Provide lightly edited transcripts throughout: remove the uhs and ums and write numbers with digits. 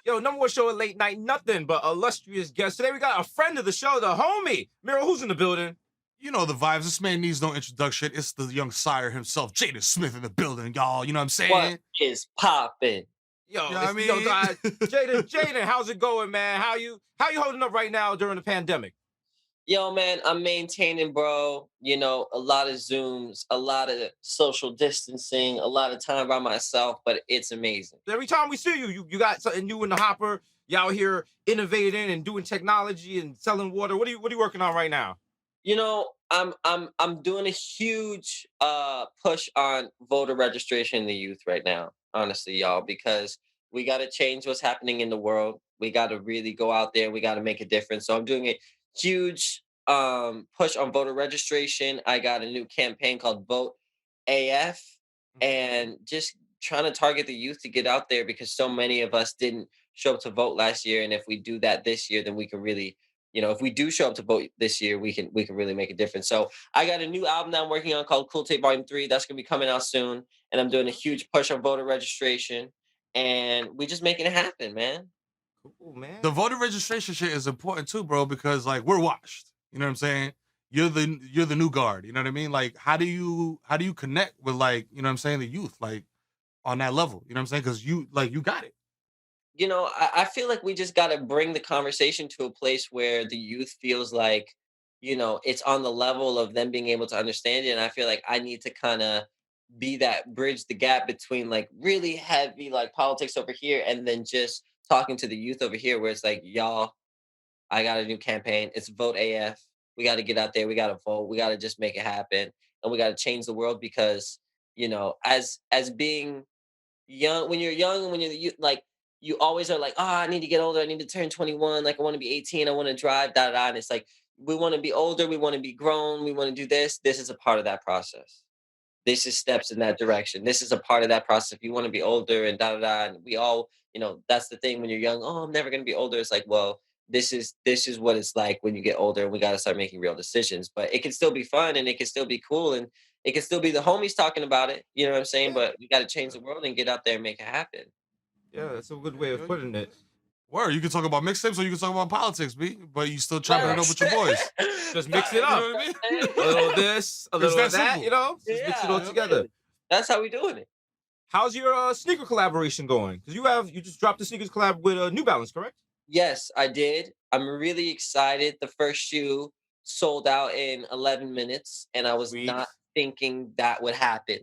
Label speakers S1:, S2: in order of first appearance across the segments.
S1: Yo, number one show at late night, nothing but illustrious guests. Today we got a friend of the show, the homie. Miro, who's in the building?
S2: You know the vibes. This man needs no introduction. It's the young sire himself, Jaden Smith in the building, y'all. You know what I'm
S3: What
S2: saying?
S3: is popping?
S1: Yo,
S2: You know what I
S1: it's the young
S2: mean?
S1: guy, Jaden, how's it going, man? How you holding up right now during the pandemic?
S3: Yo, man, I'm maintaining, bro. You know, a lot of Zooms, a lot of social distancing, a lot of time by myself, but it's amazing.
S1: Every time we see you, you got something new in the hopper. You out here innovating and doing technology and selling water. What are you working on right now?
S3: You know, I'm doing a huge push on voter registration in the youth right now, honestly, y'all, because we got to change what's happening in the world. We got to really go out there. We got to make a difference. So I'm doing a huge push on voter registration. I got a new campaign called Vote AF,
S1: Mhm.
S3: and just trying to target the youth to get out there because so many of us didn't show up to vote last year. And if we do that this year, then we can really, if we do show up to vote this year, we can really make a difference. So I got a new album that I'm working on called Cool Tape Volume 3. That's gonna be coming out soon. And I'm doing a huge push on voter registration. And we just making it happen, man.
S1: Cool, man.
S2: The voter registration shit is important too, bro, because like we're washed. You know what I'm saying? You're the new guard. You know what I mean? Like how do you connect with like, you know what I'm saying, the youth, like on that level? You know what I'm saying? Because you got it.
S3: I feel like we just gotta bring the conversation to a place where the youth feels like, it's on the level of them being able to understand it. And I feel like I need to kind of be that bridge the gap between like really heavy like politics over here and then just talking to the youth over here where it's like, y'all, I got a new campaign. It's Vote AF. We got to get out there. We got to vote. We got to just make it happen, and we got to change the world because as being young, when you're young and when you're you like you always are like, oh, I need to get older. I need to turn 21. Like I want to be 18. I want to drive. Da da da. And it's like we want to be older. We want to be grown. We want to do this. This is a part of that process. This is steps in that direction. This is a part of that process. If you want to be older and da da da, and we all, that's the thing when you're young. Oh, I'm never gonna be older. It's like, well, this is what it's like when you get older, and we got to start making real decisions. But it can still be fun, and it can still be cool, and it can still be the homies talking about it. You know what I'm saying?
S1: Yeah,
S3: But we got to change
S1: yeah,
S3: the world and get out there and make it happen.
S1: yeah. That's a good
S2: Yeah,
S1: way of
S2: yo,
S1: putting it.
S2: word, you can talk about mixtapes or you can talk about politics, B, but you still chopping it up
S3: Facts.
S2: with your boys.
S1: Just mix it
S2: You
S1: up.
S2: know what I
S1: A
S2: mean?
S1: little of this, a
S2: It's
S1: little of
S2: that
S1: that.
S2: simple.
S1: Just mix it all
S3: Yeah,
S2: Yeah.
S1: together.
S3: literally. That's how we doing it.
S1: How's your sneaker collaboration going? Because you just dropped the sneakers collab with New Balance, correct?
S3: Yes, I did. I'm really excited. The first shoe sold out in 11 minutes, and I was
S1: Sweet.
S3: not thinking that would happen.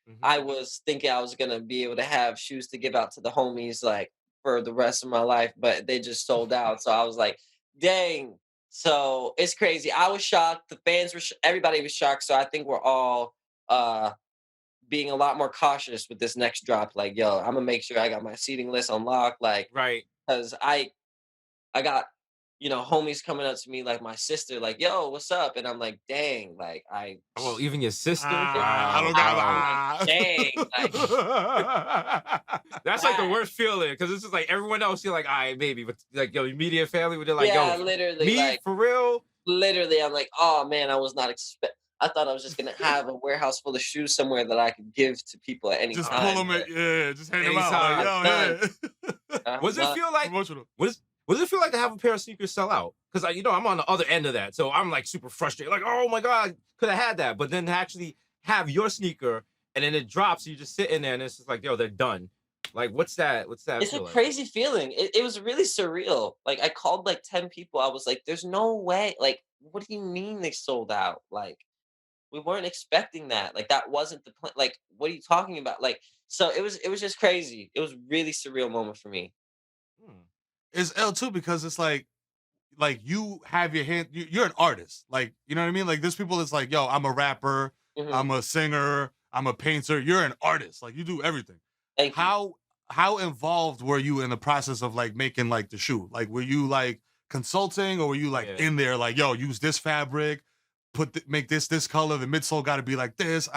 S1: Hmm.
S3: I was thinking I was gonna be able to have shoes to give out to the homies like for the rest of my life, but they just sold out. So I was like, dang. So it's crazy. I was shocked. The fans were, everybody was shocked. So I think we're all uh being a lot more cautious with this next drop. Like, yo, I'm gonna make sure I got my seating list on lock. Like,
S1: Right.
S3: because I got, homies coming up to me like my sister, like, yo, what's up? And I'm like, dang, like
S1: Well, even your sister.
S2: I
S1: Wow.
S2: don't got
S3: I'm
S1: Wow.
S3: like, dang, like
S1: That's like the
S3: that.
S1: worst feeling because it's just like everyone else. You're like, all right, maybe, but like your immediate family, where they're like,
S3: Yeah,
S1: yo,
S3: literally,
S1: me
S3: like
S1: for real.
S3: literally, I'm like, oh man, I was not expect. I thought I was just gonna have a warehouse full of shoes somewhere that I could give to people at any
S2: Just
S1: Uh,
S2: pull
S3: time.
S2: them,
S3: But
S2: yeah, just hand them out. Like,
S1: Anytime.
S2: yo,
S3: none.
S2: yeah.
S1: Was it
S3: Not.
S1: feel like
S2: Promotional.
S1: what does it feel like to have a pair of sneakers sell out? Because I'm on the other end of that, so I'm like super frustrated. Like, oh my god, could have had that, but then to actually have your sneaker and then it drops, you just sit in there and it's just like, yo, they're done. Like, what's that? What's that
S3: It's a
S1: feel like?
S3: crazy feeling. It was really surreal. Like I called like 10 people. I was like, there's no way. Like, what do you mean they sold out? Like, we weren't expecting that. Like that wasn't the plan. Like, what are you talking about? Like, so it was just crazy. It was really surreal moment for me.
S1: Hmm.
S2: It's L too because it's like you have your hand. You're an artist. Like you know what I mean. Like there's people that's like, yo, I'm a rapper,
S3: Hmm.
S2: I'm a singer, I'm a painter. You're an artist. Like you do everything.
S3: Thank you.
S2: How involved were you in the process of like making like the shoe? Like were you like consulting or were you like
S1: Yeah.
S2: in there like, yo, use this fabric, make this color. The midsole got to be like this.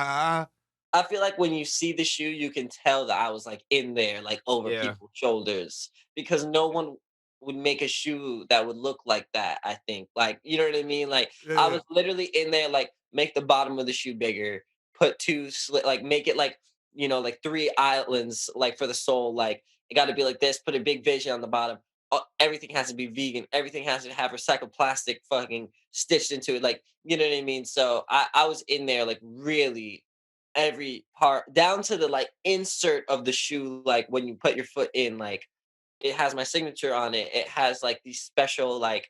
S3: I feel like when you see the shoe, you can tell that I was like in there, like over
S1: Yeah.
S3: people's shoulders, because no one would make a shoe that would look like that. I think, like, you know what I mean? Like, I
S2: Yeah.
S3: was literally in there, like, make the bottom of the shoe bigger, put two slit, like, make it like, like three islands, like for the sole, like, It got to be like this. Put a big vision on the bottom. Everything has to be vegan. Everything has to have recycled plastic fucking stitched into it. Like, you know what I mean? So I was in there like really every part down to the like insert of the shoe. Like when you put your foot in, like it has my signature on it. It has like these special like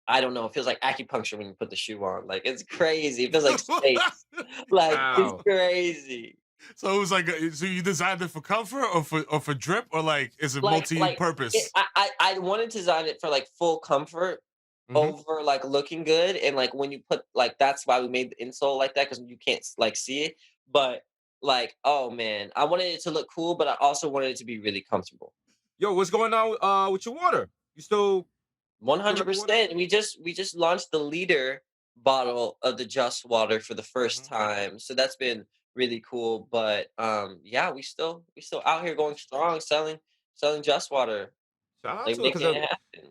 S3: I don't know. It feels like acupuncture when you put the shoe on. Like it's crazy. It feels like space. Like it's
S1: Wow.
S3: crazy.
S2: So it was like, so you designed it for comfort or for drip, or like is it
S3: Like
S2: multi-purpose?
S3: I wanted to design it for like full comfort
S1: Hmm.
S3: over like looking good, and like when you put like that's why we made the insole like that because you can't like see it. But like, oh man, I wanted it to look cool, but I also wanted it to be really comfortable.
S1: Yo, what's going on with your water? You still fill up your water?
S3: 100%. We just launched the liter bottle of the Just Water for the first
S1: Hmm.
S3: time. So that's been really cool. But yeah, we still out here going strong selling Just Water.
S1: Shout out
S3: Like
S1: to it
S3: making
S1: because
S3: it happen.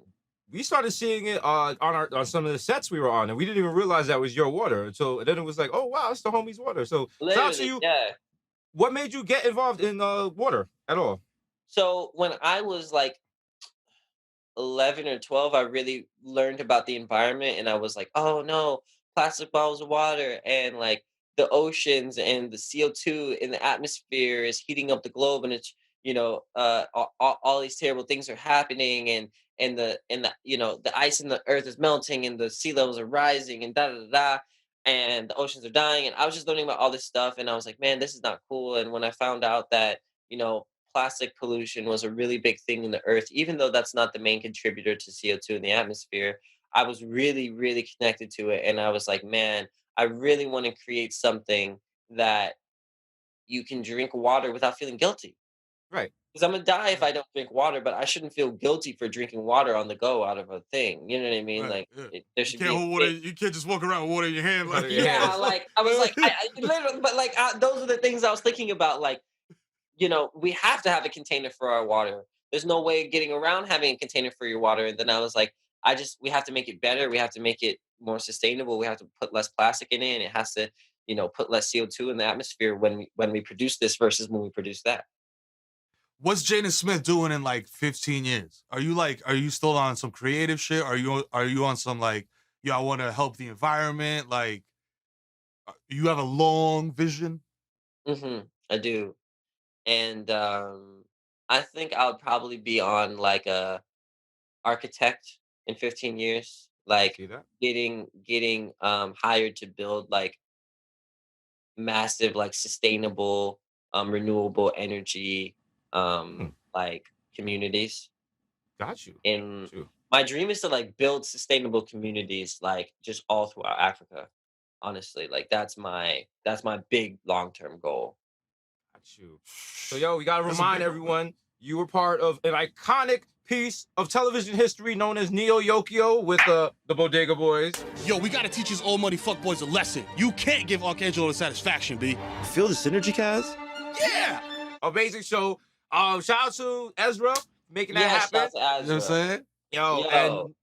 S1: we started seeing it on some of the sets we were on, and we didn't even realize that was your water. So then it was like, oh wow, it's the homie's water. So shout out to
S3: Literally,
S1: you.
S3: yeah.
S1: What made you get involved in water at all?
S3: So when I was like 11 or 12, I really learned about the environment and I was like, oh no, plastic bottles of water and like the oceans and the CO2 in the atmosphere is heating up the globe and it's, all these terrible things are happening and the the ice in the earth is melting and the sea levels are rising and da da da da and the oceans are dying and I was just learning about all this stuff and I was like, man, this is not cool. And when I found out that, you know, plastic pollution was a really big thing in the earth, even though that's not the main contributor to CO2 in the atmosphere. I was really, really connected to it. And I was like, man, I really want to create something that you can drink water without feeling guilty.
S1: Right.
S3: Because I'm going to die if
S1: Right.
S3: I don't drink water, but I shouldn't feel guilty for drinking water on the go out of a thing. You know what I mean?
S2: Right.
S3: Like,
S2: Yeah.
S3: there
S2: You
S3: should
S2: can't
S3: be a
S2: hold water.
S3: big.
S2: You can't just walk around with water in your hand.
S1: Out
S2: Like,
S1: of your
S3: Yeah,
S1: hands.
S3: like, I was like, I literally, but like, those are the things I was thinking about. Like, we have to have a container for our water. There's no way of getting around having a container for your water. And then I was like, we have to make it better. We have to make it more sustainable. We have to put less plastic in it. And it has to, put less CO2 in the atmosphere when we produce this versus when we produce that.
S2: what's Jaden Smith doing in like 15 years? Are you still on some creative shit? Are you on some like, yo, I want to help the environment? Like, you have a long vision?
S3: I do. And I think I'll probably be on like a architect in 15 years,
S1: I
S3: like
S1: see that.
S3: getting hired to build like massive, like sustainable, renewable energy,
S1: Hmm.
S3: like communities.
S1: Got you.
S3: And
S1: Got you.
S3: my dream is to like build sustainable communities, like just all throughout Africa. Honestly, like that's my big long term goal.
S1: Got you. So, yo, we got to
S2: That's a
S1: remind
S2: big one.
S1: everyone you were part of an iconic piece of television history known as Neo Yokio with the Bodega Boys.
S4: Yo, we gotta teach these old money fuckboys a lesson. You can't give Archangelo the satisfaction, B.
S5: Feel the synergy, Kaz?
S4: Yeah!
S1: Amazing show. Shout out to Ezra making that
S3: Yes,
S1: happen.
S3: that's
S2: You know what I'm
S3: Azra.
S2: saying?
S1: Yo,
S3: Yo,
S1: and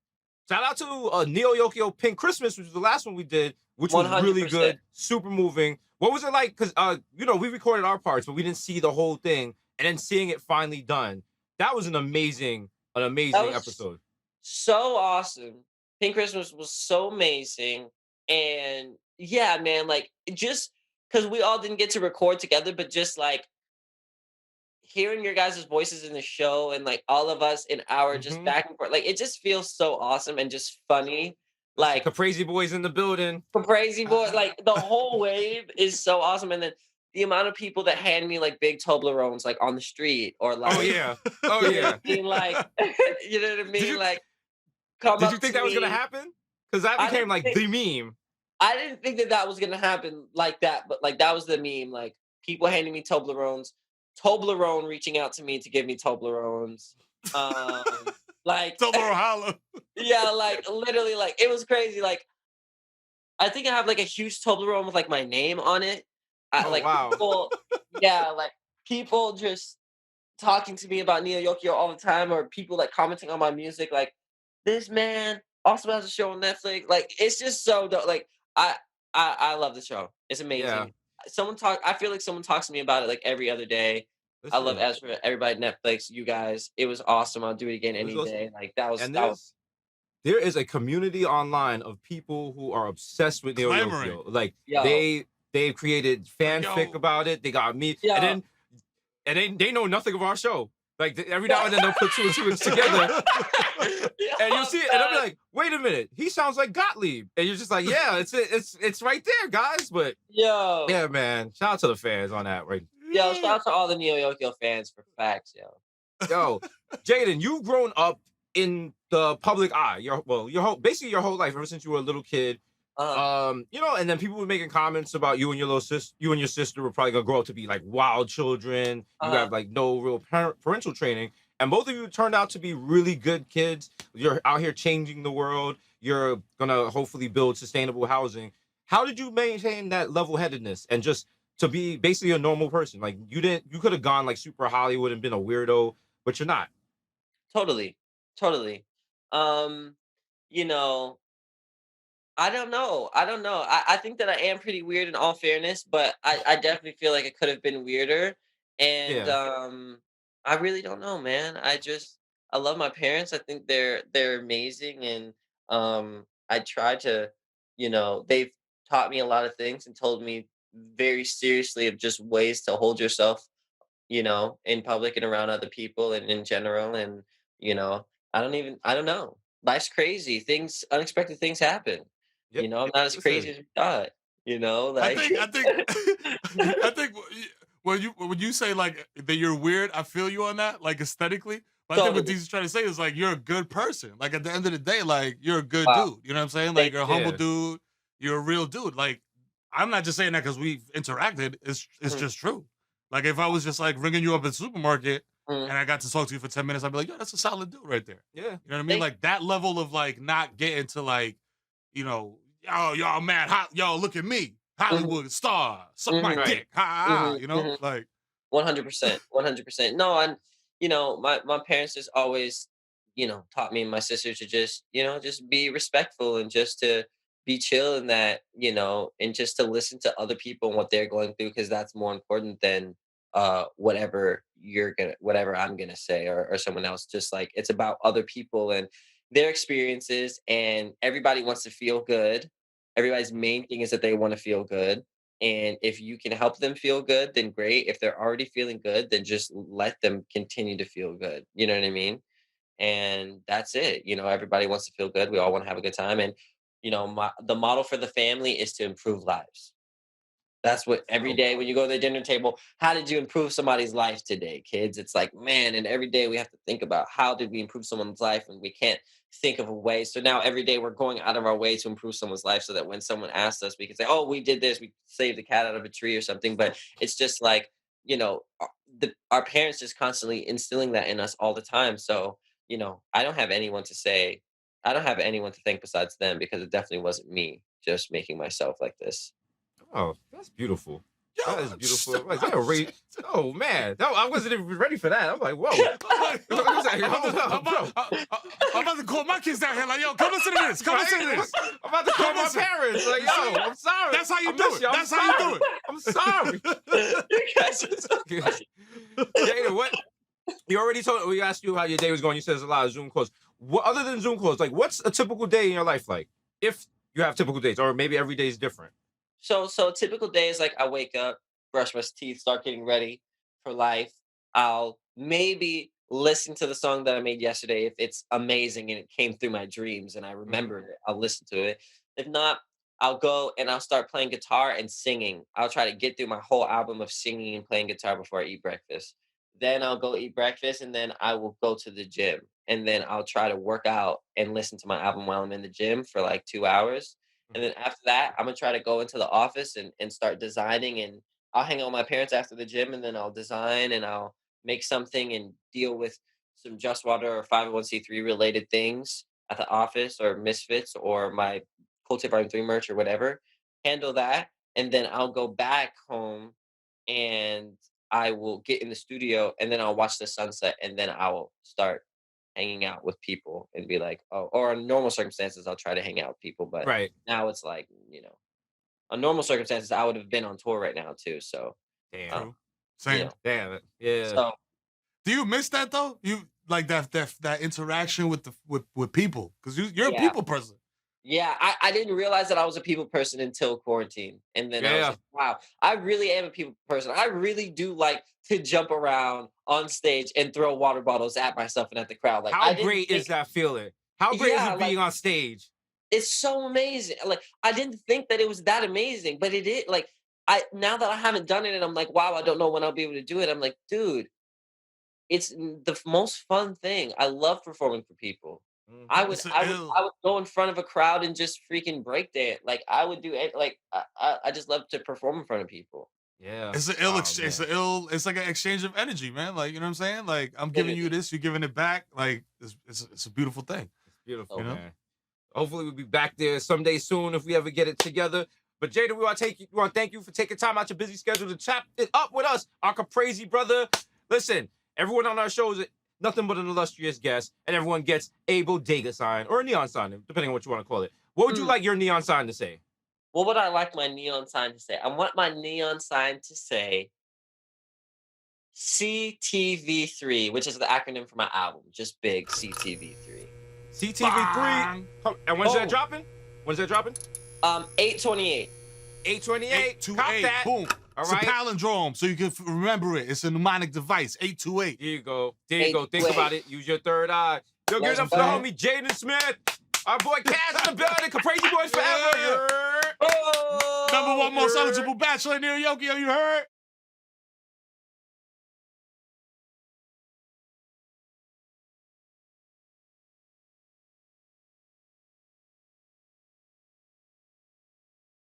S1: shout out to Neo Yokio Pink Christmas, which was the last one we did, which was really
S3: 100%.
S1: good, super moving. What was it like? Because we recorded our parts, but we didn't see the whole thing, and then seeing it finally done. That was an amazing
S3: That was
S1: episode.
S3: so awesome. Pink Christmas was so amazing. And yeah, man, like just because we all didn't get to record together, but just like hearing your guys' voices in the show and like all of us in our just
S1: Hmm.
S3: back and forth, like it just feels so awesome and just funny. Like
S1: Crazy boys in the building.
S3: for Crazy Boy, like the whole wave is so awesome. And then the amount of people that hand me like big Toblerones like on the street or like
S1: Oh yeah. Oh
S3: you know
S1: yeah.
S3: what I mean? Like you know what I mean?
S1: you-
S3: Like come
S1: Did you
S3: up
S1: think
S3: to
S1: that was gonna
S3: me.
S1: happen? Because that
S3: I
S1: became
S3: didn't
S1: like
S3: think
S1: the meme.
S3: I didn't think that was gonna happen like that, but like that was the meme. Like people handing me Toblerones, Toblerone reaching out to me to give me Toblerones. Like
S2: Toblerone holla.
S3: yeah, like literally, like it was crazy. Like I think I have like a huge Toblerone with like my name on it.
S1: Oh
S3: Like
S1: wow.
S3: people, yeah, like people just talking to me about Neo Yokio all the time, or people like commenting on my music, like this man also has a show on Netflix. Like it's just so dope. Like I I love the show. It's
S1: Yeah.
S3: amazing. I feel like someone talks to me about it like every other day. I
S1: That's
S3: love
S1: it.
S3: Ezra, everybody at Netflix, you guys. It was awesome. I'll do it again
S1: It was
S3: any
S1: awesome.
S3: day. Like that was
S1: And
S3: that was
S1: there is a community online of people who are obsessed with Neo
S2: Clamoring.
S1: Yokio. Like
S3: yo,
S1: they've created
S2: Like,
S1: fanfic
S2: yo,
S1: about it. They got me, and
S3: yo,
S1: then they know nothing of our show. Like every
S3: yo.
S1: now and then they'll put two and two together, and you'll
S3: Yo,
S1: see it, and I'll be
S3: son.
S1: like, "Wait a minute, he sounds like Gottlieb," and you're just like, "Yeah, it's right there, guys." But
S3: Yo,
S1: yeah, man, shout out to the fans on that, right?
S3: yo, shout out to all the Neo Yokio fans for facts, yo.
S1: Yo, Jaden, you've grown up in the public eye. Basically your whole life, ever since you were a little kid.
S3: Uh,
S1: And then people were making comments about you and your you and your sister were probably gonna grow up to be like wild children. You
S3: uh,
S1: have like no real parental training, and both of you turned out to be really good kids. You're out here changing the world. You're gonna hopefully build sustainable housing. How did you maintain that level-headedness and just to be basically a normal person? Like you could have gone like super Hollywood and been a weirdo, but you're not.
S3: totally, totally. Um, you know, I don't know. I don't know. I think that I am pretty weird in all fairness, but I definitely feel like it could have been weirder. And
S1: Yeah.
S3: I really don't know, man. I love my parents. I think they're amazing and I try to, they've taught me a lot of things and told me very seriously of just ways to hold yourself, in public and around other people and in general. And, you know, I don't know. Life's crazy. Unexpected things happen.
S1: Yep.
S3: I'm not as crazy
S1: Listen.
S3: as you thought,
S2: I
S3: like
S2: think, I think, I think when you say like that you're weird, I feel you on that, like aesthetically. But I think what
S3: totally.
S2: Jesus trying to say is like you're a good person. Like at the end of the day, like you're a good
S3: Wow.
S2: dude. You know what I'm saying? Like
S3: Thank
S2: you're a
S3: you.
S2: humble
S1: Yeah.
S2: dude. You're a real dude. Like I'm not just saying that because we've interacted. It's
S3: Mhm,
S2: just true. Like if I was just like ringing you up at the supermarket
S3: mhm.
S2: and I got to talk to you for 10 minutes, I'd be like, yo, that's a solid dude right there.
S1: Yeah.
S2: You know what I mean?
S3: Thank
S2: Like that level of like not getting to like, y'all mad hot, y'all look at me.
S3: mhm,
S2: Hollywood star, suck my
S3: mhm,
S1: Right.
S2: dick. Ha ha,
S3: mhm, mhm.
S2: like
S3: 100%, 100%. No, and my parents just always, taught me and my sister to just, just be respectful and just to be chill in that, and just to listen to other people and what they're going through because that's more important than whatever I'm gonna say or someone else. Just like it's about other people and their experiences and everybody wants to feel good. Everybody's main thing is that they want to feel good and if you can help them feel good, then great. If they're already feeling good, then just let them continue to feel good. You know what I mean? And that's it. Everybody wants to feel good. We all want to have a good time. And, the model for the family is to improve lives. That's what
S1: That's
S3: every
S1: dope.
S3: day when you go to the dinner table, how did you improve somebody's life today, kids? It's like, man, and every day we have to think about how did we improve someone's life and we can't think of a way. So now every day we're going out of our way to improve someone's life so that when someone asks us, we can say, oh, we did this, we saved the cat out of a tree or something. But it's just like, our parents just constantly instilling that in us all the time. So, I don't have anyone to say, I don't have anyone to thank besides them because it definitely wasn't me just making myself like this.
S1: Oh, that's beautiful.
S2: yo,
S1: That is beautiful. Like,
S2: I'm
S1: oh man, I wasn't even ready for that. I'm like, whoa.
S2: like,
S1: I was like,
S2: I'm
S1: hold up, bro.
S2: about to call my kids down here. Like, yo, come listen to this. Come listen to this.
S1: I'm about to call my
S2: Listen.
S1: parents. Like, yo, I'm sorry.
S2: That's how you
S1: I
S2: do
S1: miss
S2: it.
S1: you. I'm
S2: That's how you do
S1: sorry.
S2: it.
S1: I'm sorry.
S3: You guys are so funny.
S1: Jada, what you already told? We asked you how your day was going. You said there's a lot of Zoom calls. What other than Zoom calls? Like, what's a typical day in your life like? If you have typical days, or maybe every day is different.
S3: So typical days like I wake up, brush my teeth, start getting ready for life. I'll maybe listen to the song that I made yesterday if it's amazing and it came through my dreams and I
S1: Mhm.
S3: remembered it. I'll listen to it. If not, I'll go and I'll start playing guitar and singing. I'll try to get through my whole album of singing and playing guitar before I eat breakfast. Then I'll go eat breakfast and then I will go to the gym. And then I'll try to work out and listen to my album while I'm in the gym for like 2 hours and
S1: Mhm.
S3: then after that, I'm gonna try to go into the office and start designing. And I'll hang out with my parents after the gym, and then I'll design and I'll make something and deal with some Just Water or 501(c)(3) related things at the office or Misfits or my Cultivar 3 merch or whatever. Handle that, and then I'll go back home and I will get in the studio, and then I'll watch the sunset, and then I will start hanging out with people and be like, oh, or in normal circumstances, I'll try to hang out with people. But
S1: Right.
S3: now it's like, on normal circumstances, I would have been on tour right now too. So,
S1: Damn.
S3: um,
S2: True. Same.
S3: You know?
S1: Damn it. Yeah.
S3: So
S2: Do you miss that though? You like that interaction with with people because you're a
S3: yeah.
S2: people person.
S3: Yeah, I didn't realize that I was a people person until quarantine. And then I was
S1: Yeah.
S3: like, wow, I really am a people person. I really do like to jump around on stage and throw water bottles at myself and at the crowd. Like,
S1: How
S3: I didn't
S1: great
S3: think,
S1: is that feeling? How great is
S3: yeah,
S1: it
S3: like,
S1: being on stage?
S3: it's so amazing. Like, I didn't think that it was that amazing, but it is. Like, now that I haven't done it and I'm like, wow, I don't know when I'll be able to do it. I'm like, dude, it's the most fun thing. I love performing for people. I
S1: Mhm.
S3: would
S2: It's an
S3: I would I
S2: ill.
S3: would go in front of a crowd and just freaking break dance. Like, I would do it like, I just love to perform in front of people.
S1: Yeah.
S2: It's an ill.
S1: Oh
S2: It's
S1: man.
S2: an ill. It's like an exchange of energy, man. Like you know what I'm saying. Like I'm giving you
S3: Literally.
S2: this, you're giving it back. Like it's a beautiful thing.
S1: It's beautiful,
S3: You
S2: know?
S1: man. Hopefully we'll be back there someday soon if we ever get it together. But Jaden, we want to thank you for taking time out your busy schedule to chat it up with us, our crazy brother. Listen, everyone on our show is nothing but an illustrious guest, and everyone gets a bodega sign or a neon sign, depending on what you want to call it. What would you like your neon sign to say?
S3: What would I like my neon sign to say? I want my neon sign to say CTV3, which is the acronym for my album. Just big CTV3.
S1: CTV3.
S2: Bang.
S1: And when's that
S3: Oh.
S1: dropping? When's that dropping?
S3: 8/28.
S1: 8/28. Cop
S2: 828.
S1: that.
S2: Boom.
S1: All
S2: It's
S1: right.
S2: a palindrome, so you can remember it. It's a mnemonic device. 828.
S1: There you go. There you go. Think
S3: 828.
S1: about it. Use your third eye. Yo, give it
S3: Let's
S1: up for the
S3: go.
S1: homie Jaden Smith. Our boy Cass in the building. Crazy Boys Forever.
S2: Yeah.
S1: Yeah.
S3: Oh,
S2: Number one most
S1: yeah.
S2: eligible bachelor in Neo Yokio. You heard?